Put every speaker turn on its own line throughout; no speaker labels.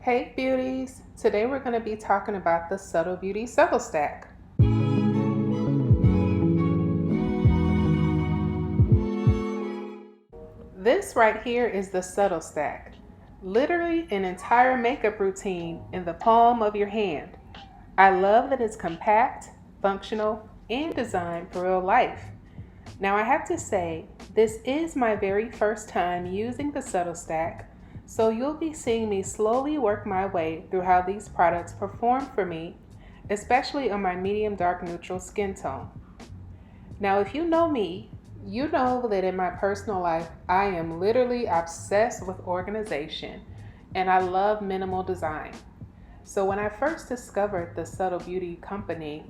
Hey beauties! Today we're going to be talking about the Subtl Beauty Subtl Stak. This right here is the Subtl Stak. Literally an entire makeup routine in the palm of your hand. I love that it's compact, functional, and designed for real life. Now I have to say, this is my very first time using the Subtl Stak, so you'll be seeing me slowly work my way through how these products perform for me, especially on my medium dark neutral skin tone. Now if you know me, you know that in my personal life, I am literally obsessed with organization and I love minimal design. So when I first discovered the Subtl Beauty company,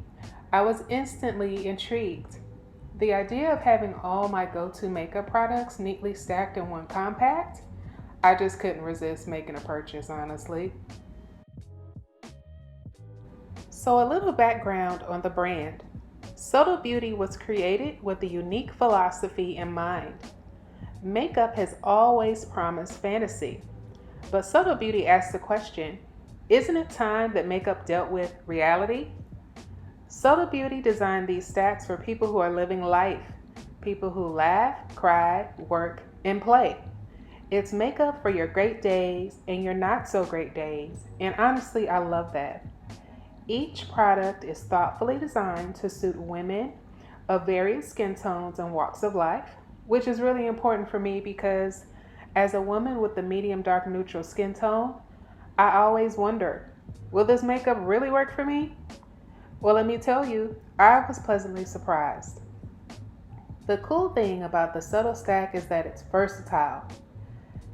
I was instantly intrigued. The idea of having all my go-to makeup products neatly stacked in one compact, I just couldn't resist making a purchase, honestly. So a little background on the brand. Subtl Beauty was created with a unique philosophy in mind. Makeup has always promised fantasy, but Subtl Beauty asks the question, isn't it time that makeup dealt with reality? Subtl Beauty designed these stacks for people who are living life, people who laugh, cry, work, and play. It's makeup for your great days and your not so great days, and honestly, I love that. Each product is thoughtfully designed to suit women of various skin tones and walks of life, which is really important for me because as a woman with the medium dark neutral skin tone, I always wonder, will this makeup really work for me? Well, let me tell you, I was pleasantly surprised. The cool thing about the Subtl Stak is that it's versatile.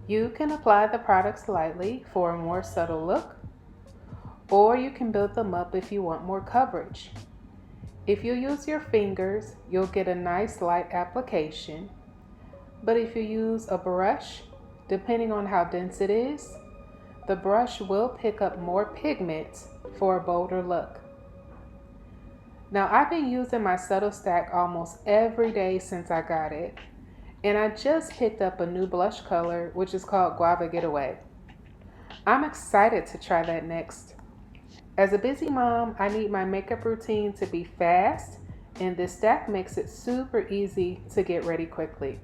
You can apply the products lightly for a more subtle look, or you can build them up if you want more coverage. If you use your fingers, you'll get a nice light application, but if you use a brush, depending on how dense it is, the brush will pick up more pigment for a bolder look. Now I've been using my Subtl Stak almost every day since I got it, and I just picked up a new blush color which is called Guava Getaway. I'm excited to try that next. As a busy mom, I need my makeup routine to be fast, and this stack makes it super easy to get ready quickly.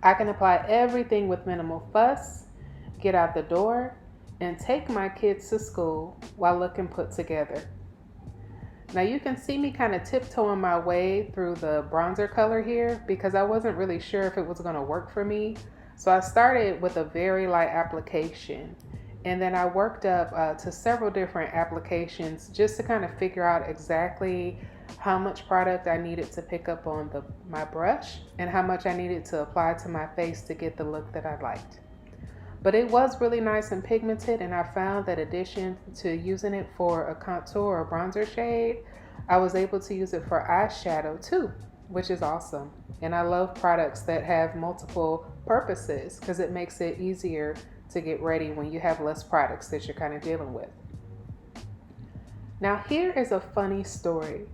I can apply everything with minimal fuss, get out the door, and take my kids to school while looking put together. Now you can see me kind of tiptoeing my way through the bronzer color here because I wasn't really sure if it was going to work for me. So I started with a very light application and then I worked up to several different applications just to kind of figure out exactly how much product I needed to pick up on my brush and how much I needed to apply to my face to get the look that I liked. But it was really nice and pigmented, and I found that in addition to using it for a contour or bronzer shade, I was able to use it for eyeshadow too, which is awesome. And I love products that have multiple purposes because it makes it easier to get ready when you have less products that you're kind of dealing with. Now here is a funny story.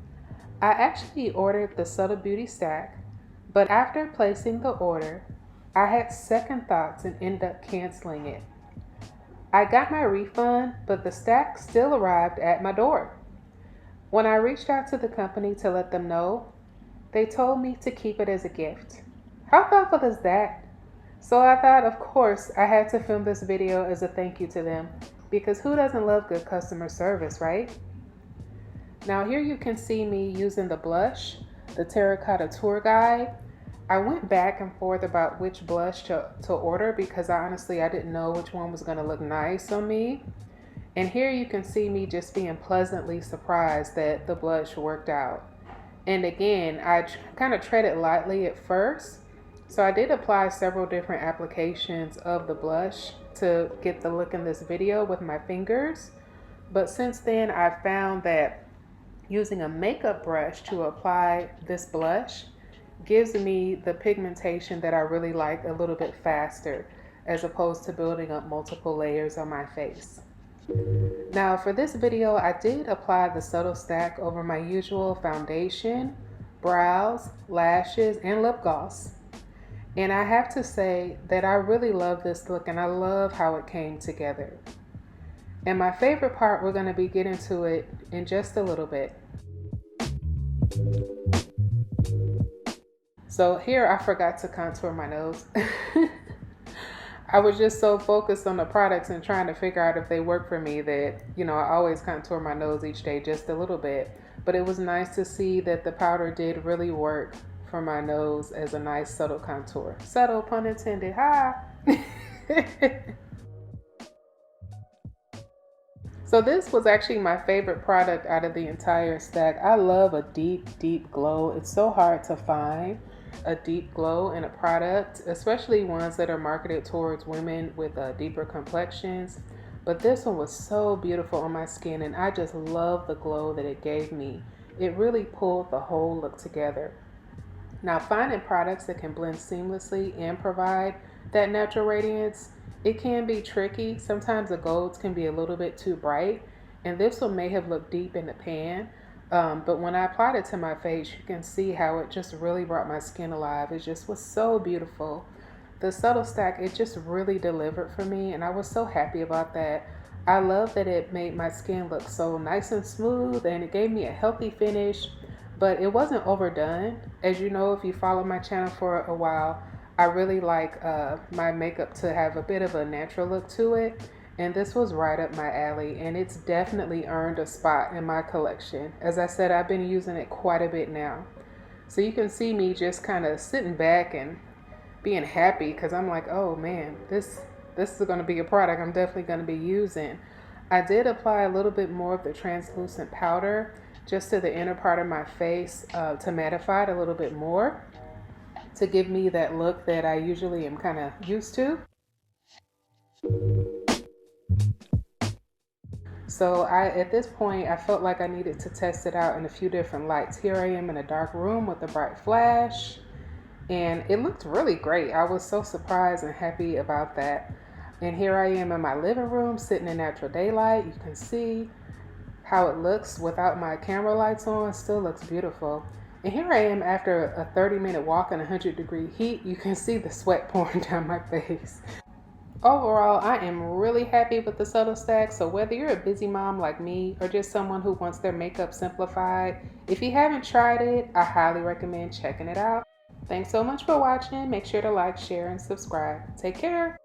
I actually ordered the Subtl Beauty Stak, but after placing the order, I had second thoughts and ended up canceling it. I got my refund, but the stack still arrived at my door. When I reached out to the company to let them know, they told me to keep it as a gift. How thoughtful is that? So I thought, of course, I had to film this video as a thank you to them, because who doesn't love good customer service, right? Now here you can see me using the blush, the Terracotta Tour Guide. I went back and forth about which blush to order because I didn't know which one was going to look nice on me. And here you can see me just being pleasantly surprised that the blush worked out. And again, I kind of treaded lightly at first. So I did apply several different applications of the blush to get the look in this video with my fingers. But since then, I found that using a makeup brush to apply this blush gives me the pigmentation that I really like a little bit faster as opposed to building up multiple layers on my face. Now for this video, I did apply the Subtl Stak over my usual foundation, brows, lashes, and lip gloss. And I have to say that I really love this look and I love how it came together. And my favorite part, we're going to be getting to it in just a little bit. So here I forgot to contour my nose. I was just so focused on the products and trying to figure out if they work for me that, I always contour my nose each day just a little bit. But it was nice to see that the powder did really work for my nose as a nice subtle contour. Subtle, pun intended. Ha! So this was actually my favorite product out of the entire stack. I love a deep, deep glow. It's so hard to find a deep glow in a product, especially ones that are marketed towards women with deeper complexions. But this one was so beautiful on my skin, and I just love the glow that it gave me. It really pulled the whole look together. Now, finding products that can blend seamlessly and provide that natural radiance, it can be tricky. Sometimes the golds can be a little bit too bright, and this one may have looked deep in the pan. But when I applied it to my face, you can see how it just really brought my skin alive. It just was so beautiful. The Subtl Stak, it just really delivered for me, and I was so happy about that. I love that it made my skin look so nice and smooth, and it gave me a healthy finish, but it wasn't overdone. As you know, if you follow my channel for a while, I really like my makeup to have a bit of a natural look to it, and this was right up my alley, and it's definitely earned a spot in my collection. As I said, I've been using it quite a bit now. So you can see me just kind of sitting back and being happy because I'm like, oh man, this is going to be a product I'm definitely going to be using. I did apply a little bit more of the translucent powder just to the inner part of my face to mattify it a little bit more, to give me that look that I usually am kind of used to. So at this point, I felt like I needed to test it out in a few different lights. Here I am in a dark room with a bright flash, and it looked really great. I was so surprised and happy about that. And here I am in my living room sitting in natural daylight. You can see how it looks without my camera lights on. Still looks beautiful. And here I am after a 30-minute walk in 100-degree heat. You can see the sweat pouring down my face. Overall, I am really happy with the Subtl Stak. So whether you're a busy mom like me or just someone who wants their makeup simplified, if you haven't tried it, I highly recommend checking it out. Thanks so much for watching. Make sure to like, share, and subscribe. Take care.